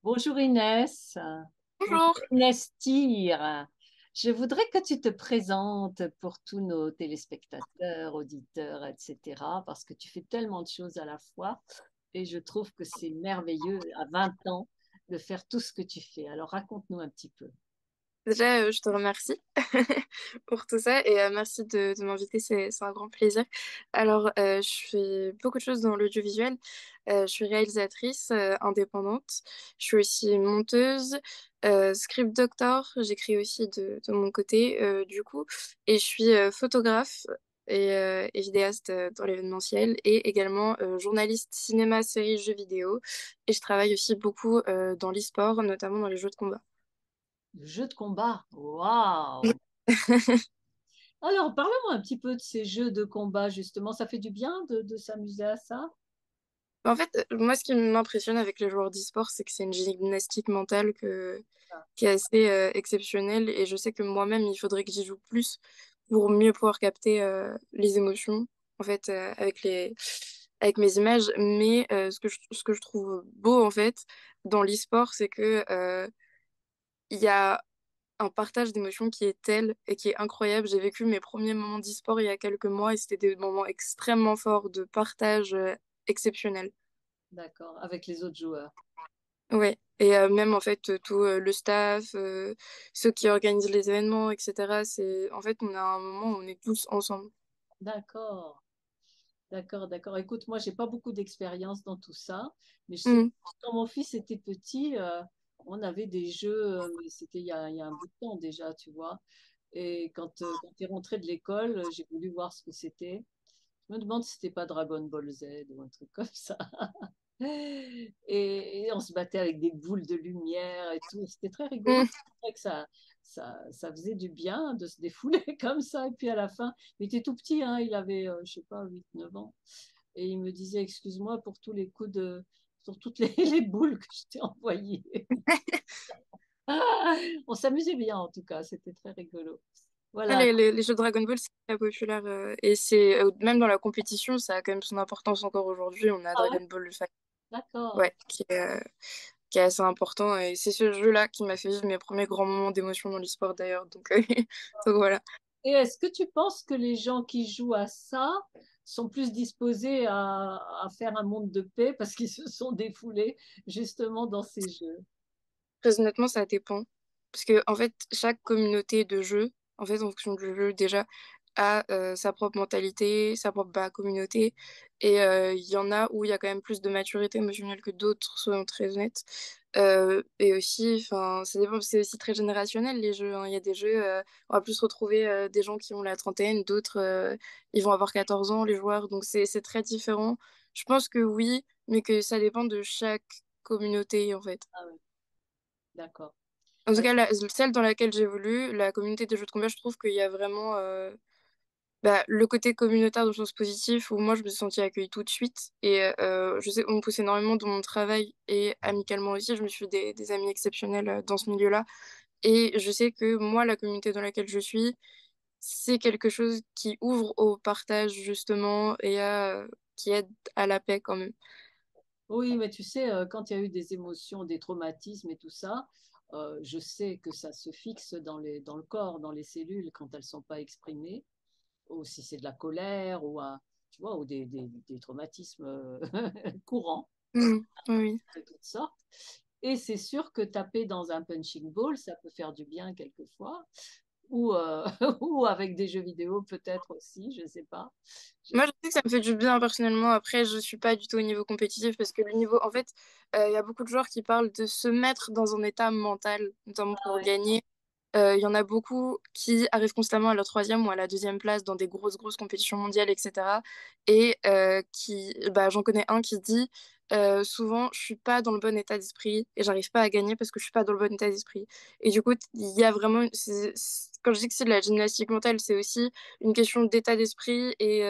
Bonjour Inès. Bonjour Bonjour. Inès Tire. Je voudrais que tu te présentes pour tous nos téléspectateurs, auditeurs, etc. parce que tu fais tellement de choses à la fois et je trouve que c'est merveilleux à 20 ans de faire tout ce que tu fais. Alors raconte-nous un petit peu. Déjà, je te remercie pour tout ça et merci de m'inviter, c'est un grand plaisir. Alors, je fais beaucoup de choses dans l'audiovisuel. Je suis réalisatrice indépendante. Je suis aussi monteuse, script doctor. J'écris aussi de mon côté, du coup. Et je suis photographe et vidéaste dans l'événementiel et également journaliste cinéma, séries, jeux vidéo. Et je travaille aussi beaucoup dans l'e-sport, notamment dans les jeux de combat. Le jeu de combat. Waouh! Alors parle-moi un petit peu de ces jeux de combat justement. Ça fait du bien de s'amuser à ça? En fait, moi, ce qui m'impressionne avec les joueurs d'e-sport, c'est que c'est une gymnastique mentale qui est assez exceptionnelle. Et je sais que moi-même, il faudrait que j'y joue plus pour mieux pouvoir capter les émotions, en fait, avec mes images. Mais ce que je trouve beau, en fait, dans l'e-sport, c'est que il y a un partage d'émotions qui est tel et qui est incroyable. J'ai vécu mes premiers moments d'e-sport il y a quelques mois et c'était des moments extrêmement forts de partage exceptionnel. D'accord, avec les autres joueurs. Ouais, et même en fait tout le staff, ceux qui organisent les événements, etc. C'est en fait on a un moment où on est tous ensemble. D'accord. D'accord, d'accord. Écoute, moi, j'ai pas beaucoup d'expérience dans tout ça, mais je sais que Mm. quand mon fils était petit, on avait des jeux, mais c'était il y a un bout de temps déjà, tu vois. Et quand il est rentré de l'école, j'ai voulu voir ce que c'était. Je me demande si c'était pas Dragon Ball Z ou un truc comme ça. Et on se battait avec des boules de lumière et tout. C'était très rigolo. Mm. C'est vrai que ça faisait du bien de se défouler comme ça. Et puis à la fin, il était tout petit, hein, il avait, je sais pas, 8 9 ans. Et il me disait, excuse-moi pour tous les coups sur toutes les, les boules que je t'ai envoyées. On s'amusait bien en tout cas, c'était très rigolo. Ah, Voilà, les jeux Dragon Ball, c'est très populaire et c'est même dans la compétition, ça a quand même son importance encore aujourd'hui. On a ah ouais, Dragon Ball Fight, d'accord. ouais, qui est assez important et c'est ce jeu-là qui m'a fait vivre mes premiers grands moments d'émotion dans l'e-sport d'ailleurs. Donc, donc voilà. Et est-ce que tu penses que les gens qui jouent à ça sont plus disposés à faire un monde de paix parce qu'ils se sont défoulés justement dans ces jeux? Très honnêtement, ça dépend. Parce que, en fait, chaque communauté de jeu, en fait, en fonction du jeu, déjà, a sa propre mentalité, sa propre communauté. Et il y en a où il y a quand même plus de maturité émotionnelle que d'autres, soyons très honnêtes. Et aussi, enfin, ça dépend, c'est aussi très générationnel, les jeux, hein. Il y a des jeux, on va plus retrouver des gens qui ont la trentaine, d'autres, ils vont avoir 14 ans, les joueurs. Donc, c'est très différent. Je pense que oui, mais que ça dépend de chaque communauté, en fait. Ah oui, d'accord. En tout Ouais. cas, celle dans laquelle j'évolue, la communauté de jeux de combat, je trouve qu'il y a vraiment le côté communautaire de choses positives où moi je me suis sentie accueillie tout de suite. Et je sais qu'on me pousse énormément dans mon travail et amicalement aussi. Je me suis fait des amis exceptionnels dans ce milieu-là. Et je sais que moi, la communauté dans laquelle je suis, c'est quelque chose qui ouvre au partage justement et qui aide à la paix quand même. Oui, mais tu sais, quand il y a eu des émotions, des traumatismes et tout ça, je sais que ça se fixe dans le corps, dans les cellules, quand elles ne sont pas exprimées, ou si c'est de la colère, tu vois, ou des traumatismes courants Mm, oui. de toutes sortes. Et c'est sûr que taper dans un punching ball, ça peut faire du bien quelquefois, ou, ou avec des jeux vidéo peut-être aussi, je ne sais pas. Je Moi, sais- je sais que ça me fait du bien personnellement. Après, je suis pas du tout au niveau compétitif parce que le niveau, en fait, il y a beaucoup de joueurs qui parlent de se mettre dans un état mental, notamment Ah pour ouais. gagner. Il y en a beaucoup qui arrivent constamment à la troisième ou à la deuxième place dans des grosses compétitions mondiales, etc. Et j'en connais un qui dit souvent, je suis pas dans le bon état d'esprit et j'arrive pas à gagner parce que je suis pas dans le bon état d'esprit. Et du coup, il y a vraiment, quand je dis que c'est de la gymnastique mentale, c'est aussi une question d'état d'esprit et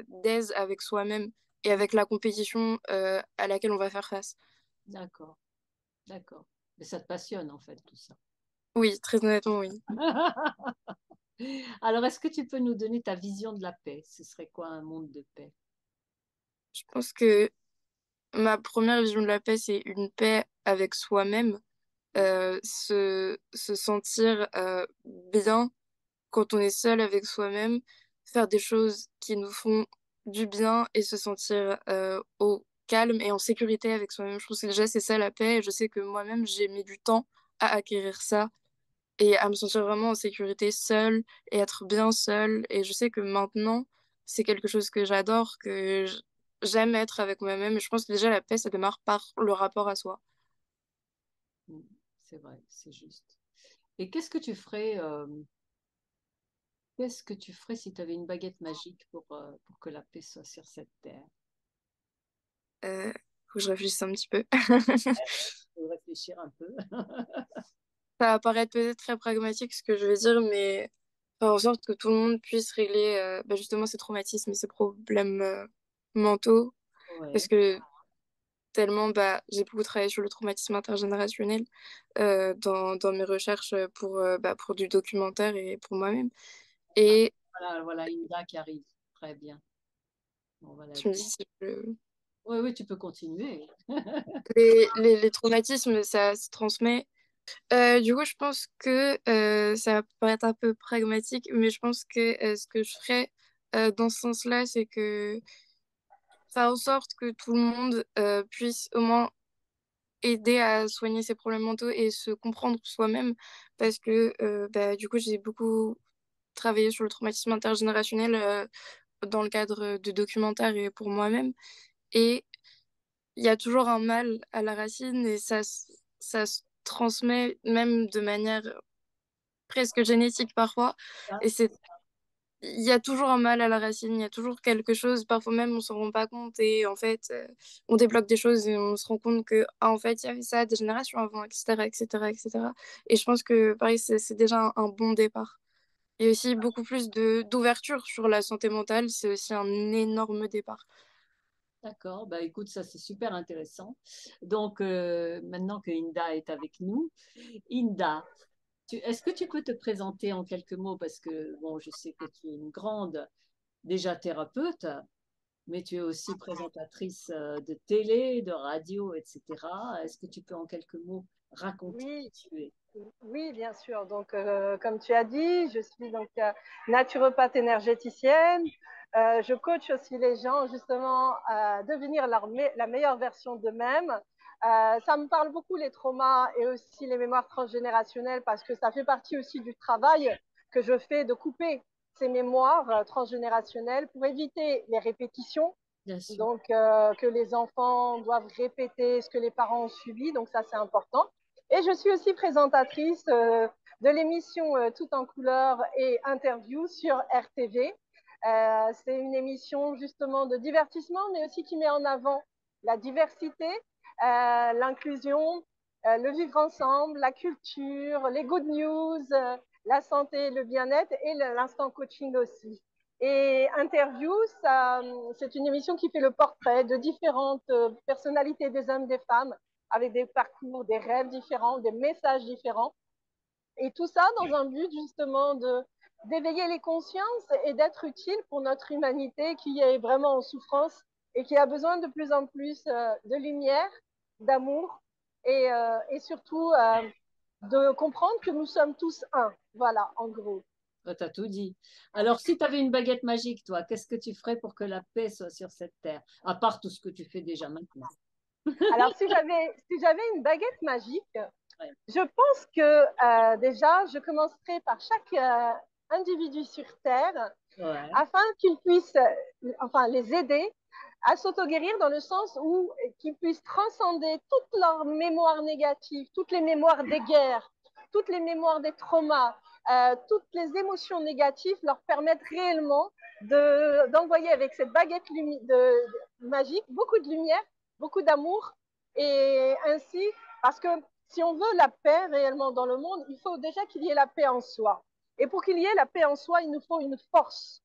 d'aise avec soi-même et avec la compétition à laquelle on va faire face. D'accord, d'accord. Mais ça te passionne en fait tout ça. Oui, très honnêtement, oui. Alors, est-ce que tu peux nous donner ta vision de la paix? Ce serait quoi un monde de paix? Je pense que ma première vision de la paix, c'est une paix avec soi-même, se sentir bien quand on est seul avec soi-même, faire des choses qui nous font du bien et se sentir au calme et en sécurité avec soi-même. Je pense que déjà c'est ça la paix et je sais que moi-même j'ai mis du temps à acquérir ça et à me sentir vraiment en sécurité seule et être bien seule. Et je sais que maintenant c'est quelque chose que j'adore, j'aime être avec moi-même. Et je pense que déjà la paix ça démarre par le rapport à soi. Mm. C'est vrai, c'est juste. Et qu'est-ce que tu ferais si tu avais une baguette magique pour que la paix soit sur cette terre? Faut que je réfléchisse un petit peu. Faut réfléchir un peu. Ça va paraître peut-être très pragmatique ce que je vais dire, mais faire en sorte que tout le monde puisse régler justement ses traumatismes et ses problèmes mentaux. Parce Ouais. que tellement, j'ai beaucoup travaillé sur le traumatisme intergénérationnel dans mes recherches pour du documentaire et pour moi-même. Et Voilà, voilà, Inda qui arrive. Très bien. On va la je me dire. dis, si je- Oui, oui, tu peux continuer. les traumatismes, ça se transmet. Du coup, je pense que ça va paraître un peu pragmatique, mais je pense que ce que je ferais dans ce sens-là, c'est que faire en sorte que tout le monde puisse au moins aider à soigner ses problèmes mentaux et se comprendre soi-même, parce que du coup, j'ai beaucoup travaillé sur le traumatisme intergénérationnel dans le cadre de documentaires et pour moi-même. Et il y a toujours un mal à la racine et ça se transmet même de manière presque génétique parfois. Ah, Et il y a toujours un mal à la racine, il y a toujours quelque chose, parfois même on s'en rend pas compte et en fait on débloque des choses et on se rend compte que en fait il y avait ça des générations avant, etc., etc., etc. Et cetera. Et je pense que pareil c'est déjà un bon départ. Et aussi beaucoup plus de d'ouverture sur la santé mentale, c'est aussi un énorme départ. d'accord. Bah, écoute, ça c'est super intéressant. Donc, maintenant que Inda est avec nous, Inda, est-ce que tu peux te présenter en quelques mots? Parce que, bon, je sais que tu es une grande, déjà thérapeute, mais tu es aussi présentatrice de télé, de radio, etc. Est-ce que tu peux en quelques mots raconter qui Oui, tu es? oui, bien sûr. Donc, comme tu as dit, je suis donc naturopathe énergéticienne. Je coach aussi les gens justement à devenir la meilleure version d'eux-mêmes. Ça me parle beaucoup les traumas et aussi les mémoires transgénérationnelles parce que ça fait partie aussi du travail que je fais de couper ces mémoires transgénérationnelles pour éviter les répétitions. Bien sûr. Donc, que les enfants doivent répéter ce que les parents ont subi. Donc, ça, c'est important. Et je suis aussi présentatrice de l'émission Tout en couleur et interview sur RTV. C'est une émission justement de divertissement, mais aussi qui met en avant la diversité, l'inclusion, le vivre ensemble, la culture, les good news, la santé, le bien-être et l'instant coaching aussi. Et Interview, c'est une émission qui fait le portrait de différentes personnalités des hommes, des femmes, avec des parcours, des rêves différents, des messages différents. Et tout ça dans un but justement d'éveiller les consciences et d'être utile pour notre humanité qui est vraiment en souffrance et qui a besoin de plus en plus de lumière, d'amour et surtout de comprendre que nous sommes tous un. Voilà, en gros. Tu as tout dit. Alors, si tu avais une baguette magique, toi, qu'est-ce que tu ferais pour que la paix soit sur cette terre, à part tout ce que tu fais déjà maintenant? Alors, si j'avais une baguette magique, Ouais. je pense que déjà, je commencerai par chaque individu sur Terre Ouais. afin qu'ils puissent, enfin, les aider à s'auto-guérir dans le sens où qu'ils puissent transcender toutes leurs mémoires négatives, toutes les mémoires des guerres, toutes les mémoires des traumas, toutes les émotions négatives, leur permettre réellement d'envoyer avec cette baguette magique beaucoup de lumière, beaucoup d'amour et ainsi, parce que si on veut la paix réellement dans le monde, il faut déjà qu'il y ait la paix en soi. Et pour qu'il y ait la paix en soi, il nous faut une force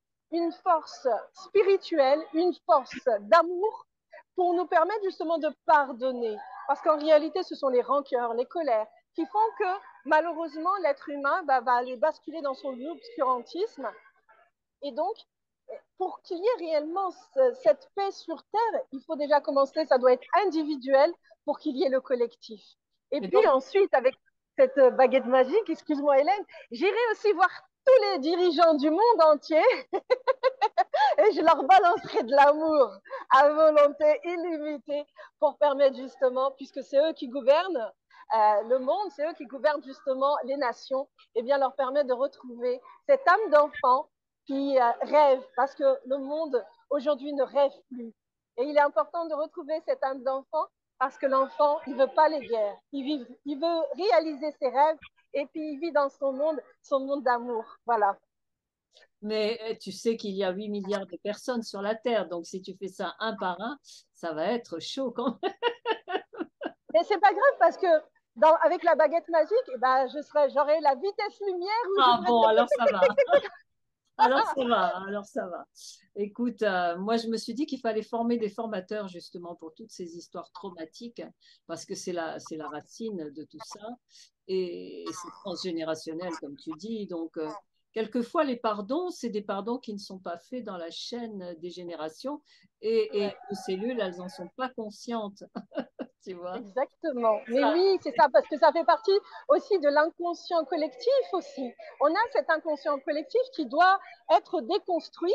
spirituelle, une force d'amour pour nous permettre justement de pardonner. Parce qu'en réalité, ce sont les rancœurs, les colères qui font que malheureusement, l'être humain va aller basculer dans son obscurantisme et donc pour qu'il y ait réellement cette paix sur Terre, il faut déjà commencer, ça doit être individuel pour qu'il y ait le collectif. Et Et puis donc, ensuite, avec cette baguette magique, excuse-moi Hélène, j'irai aussi voir tous les dirigeants du monde entier et je leur balancerai de l'amour à volonté illimitée pour permettre justement, puisque c'est eux qui gouvernent le monde, c'est eux qui gouvernent justement les nations, et bien leur permettre de retrouver cette âme d'enfant qui rêve, parce que le monde aujourd'hui ne rêve plus. Et il est important de retrouver cette âme d'enfant parce que l'enfant, il ne veut pas les guerres. Il veut réaliser ses rêves et puis il vit dans son monde d'amour. Voilà. mais tu sais qu'il y a 8 milliards de personnes sur la Terre, donc si tu fais ça un par un, ça va être chaud quand même. Mais c'est pas grave parce que avec la baguette magique, eh ben, j'aurai la vitesse lumière où je Ah ferai bon, alors ça va. Alors ça va, alors ça va. Écoute, moi je me suis dit qu'il fallait former des formateurs justement pour toutes ces histoires traumatiques, parce que c'est la racine de tout ça, et c'est transgénérationnel comme tu dis. Donc, quelquefois les pardons, c'est des pardons qui ne sont pas faits dans la chaîne des générations, et nos cellules, elles n'en sont pas conscientes, tu vois. Exactement. Mais Ça, oui, c'est ça, parce que ça fait partie aussi de l'inconscient collectif aussi. On a cet inconscient collectif qui doit être déconstruit.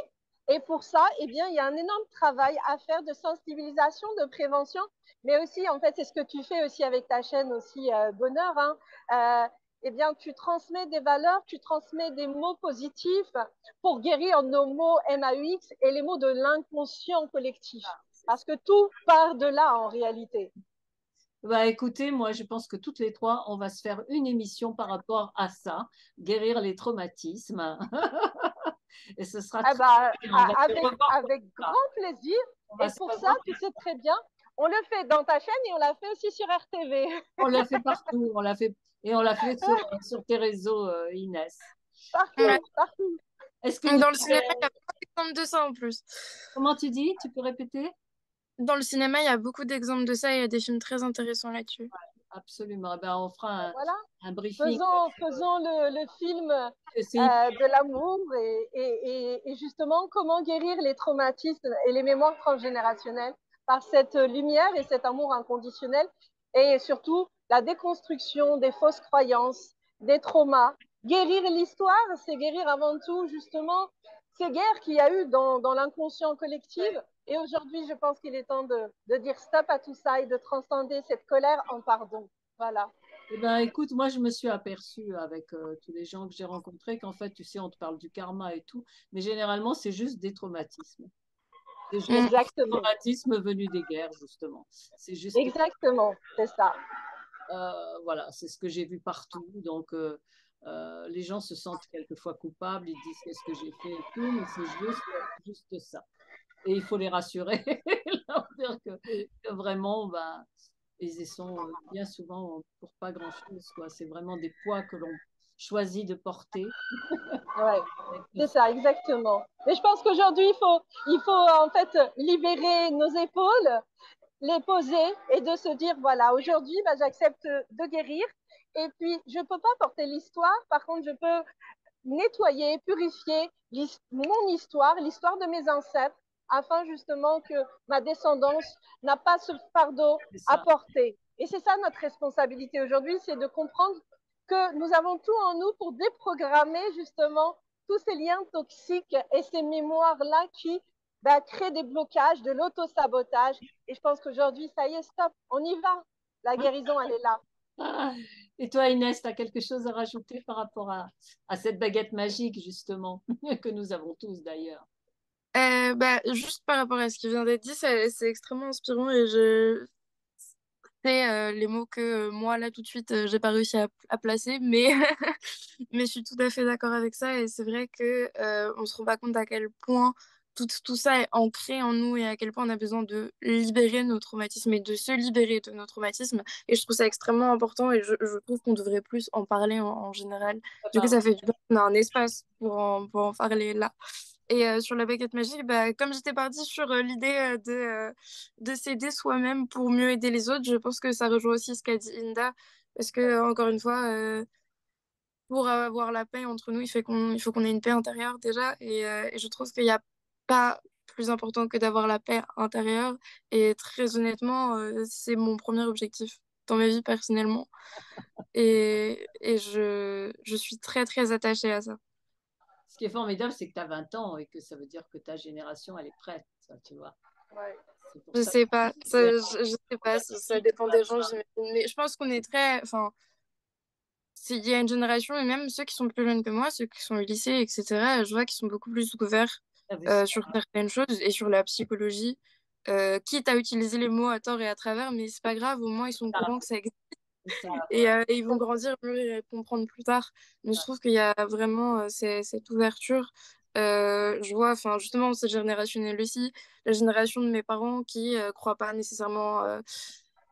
Et pour ça, eh bien, il y a un énorme travail à faire de sensibilisation, de prévention, mais aussi, en fait, c'est ce que tu fais aussi avec ta chaîne aussi, Bonheur, hein. Eh bien, tu transmets des valeurs, tu transmets des mots positifs pour guérir nos mots MAUX et les mots de l'inconscient collectif. Parce que tout part de là en réalité. bah, écoutez, moi, je pense que toutes les trois, on va se faire une émission par rapport à ça, guérir les traumatismes. Et ce sera Ah très bah, bien. On va se revoir pour avec ça. grand plaisir. On va Et se pour ça, revoir. tu sais très bien, on le fait dans ta chaîne et on l'a fait aussi sur RTV. On l'a fait partout. On l'a fait et on l'a fait sur tes réseaux, Inès. Ouais. Partout, partout. Est-ce que vous Dans le cinéma, il y a beaucoup d'exemples de ça en plus. comment tu dis? Tu peux répéter? Dans le cinéma, il y a beaucoup d'exemples de ça et il y a des films très intéressants là-dessus. Absolument. Eh ben, on fera Voilà. un briefing. Faisons le film C'est de l'amour et justement comment guérir les traumatismes et les mémoires transgénérationnelles par cette lumière et cet amour inconditionnel et surtout la déconstruction des fausses croyances, des traumas. Guérir l'histoire, c'est guérir avant tout justement ces guerres qu'il y a eu dans l'inconscient collectif. Et aujourd'hui, je pense qu'il est temps de dire stop à tout ça et de transcender cette colère en pardon. Voilà. eh ben, écoute, moi, je me suis aperçue avec tous les gens que j'ai rencontrés qu'en fait, tu sais, on te parle du karma et tout, mais généralement, c'est juste des traumatismes. C'est juste des Exactement. traumatismes venus des guerres, justement. C'est juste, Exactement, c'est ça. voilà, c'est ce que j'ai vu partout. Donc, les gens se sentent quelquefois coupables, ils disent qu'est-ce que j'ai fait et tout, mais c'est juste ça. Et il faut les rassurer, leur dire que vraiment, ben, ils y sont bien souvent pour pas grand-chose, quoi. C'est vraiment des poids que l'on choisit de porter. Ouais, c'est ça, exactement. Mais je pense qu'aujourd'hui, il faut en fait libérer nos épaules, les poser et de se dire, voilà, aujourd'hui, bah, j'accepte de guérir. Et puis, je ne peux pas porter l'histoire. Par contre, je peux nettoyer, purifier mon histoire, l'histoire de mes ancêtres, afin justement que ma descendance n'a pas ce fardeau C'est à ça. porter. Et c'est ça notre responsabilité aujourd'hui, c'est de comprendre que nous avons tout en nous pour déprogrammer justement tous ces liens toxiques et ces mémoires-là qui créent des blocages, de l'auto-sabotage. Et je pense qu'aujourd'hui, ça y est, stop, on y va. La guérison, elle est là. Ah. Et toi, Inès, tu as quelque chose à rajouter par rapport à cette baguette magique, justement, que nous avons tous d'ailleurs. Juste par rapport à ce qui vient d'être dit, c'est extrêmement inspirant et c'est les mots que moi, là, tout de suite, j'ai pas réussi à placer, mais... mais je suis tout à fait d'accord avec ça et c'est vrai que on se rend pas compte à quel point tout ça est ancré en nous et à quel point on a besoin de libérer nos traumatismes et de se libérer de nos traumatismes. Et je trouve ça extrêmement important et je trouve qu'on devrait plus en parler en général. Du coup, ça fait du bien qu'on a un espace pour en parler là. Et sur la baguette magique, bah, comme j'étais partie sur l'idée de s'aider soi-même pour mieux aider les autres, je pense que ça rejoint aussi ce qu'a dit Inda. Parce que, encore une fois, pour avoir la paix entre nous, il faut qu'on ait une paix intérieure déjà. Et je trouve qu'il y a pas plus important que d'avoir la paix intérieure. Et très honnêtement, c'est mon premier objectif dans ma vie personnellement. Et je suis très, très attachée à ça. Ce qui est formidable, c'est que tu as 20 ans et que ça veut dire que ta génération, elle est prête, ça, tu vois. Ouais. C'est pour Je ça sais pas, que je sais pas, ça dépend des gens, j'imagine. Mais je pense qu'on est très, enfin, il y a une génération, et même ceux qui sont plus jeunes que moi, ceux qui sont au lycée, etc., je vois qu'ils sont beaucoup plus ouverts sur certaines choses et sur la psychologie, quitte à utiliser les mots à tort et à travers, mais c'est pas grave, au moins ils sont au courant que ça existe et ils vont grandir, mûrir et comprendre plus tard. Mais je trouve qu'il y a vraiment cette ouverture. Je vois, enfin, justement, c'est générationnel aussi, la génération de mes parents qui croient pas nécessairement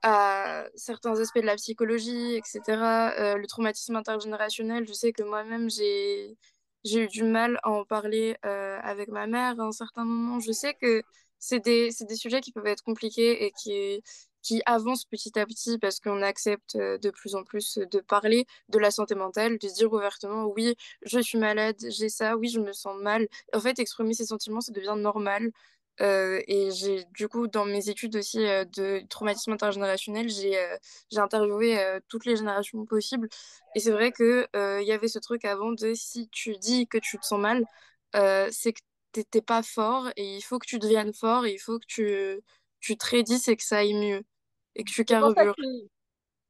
à certains aspects de la psychologie, etc. Le traumatisme intergénérationnel, je sais que moi-même, j'ai eu du mal à en parler avec ma mère à un certain moment. Je sais que c'est des sujets qui peuvent être compliqués et qui avancent petit à petit parce qu'on accepte de plus en plus de parler de la santé mentale, de se dire ouvertement, oui, je suis malade, j'ai ça, oui, je me sens mal. En fait, exprimer ses sentiments, ça devient normal. Et j'ai du coup dans mes études aussi de traumatisme intergénérationnel, j'ai interviewé toutes les générations possibles. Et c'est vrai que il y avait ce truc avant de si tu dis que tu te sens mal, c'est que t'es pas fort et il faut que tu deviennes fort et il faut que tu te raidisses et que ça aille mieux et que tu C'est pour ça carbures.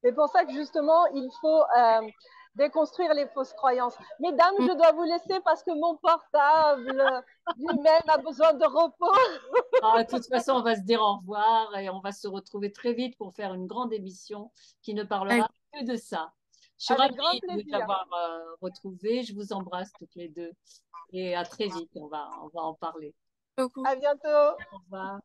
c'est pour ça que justement, il faut déconstruire les fausses croyances. Mesdames, Mm. je dois vous laisser parce que mon portable lui-même a besoin de repos. Ah, de toute façon, on va se dire au revoir et on va se retrouver très vite pour faire une grande émission qui ne Avec, parlera que de ça. Je suis Avec grand ravie de plaisir. t'avoir retrouvé. Je vous embrasse toutes les deux et à très vite. On va en parler. beaucoup. À bientôt. Au revoir.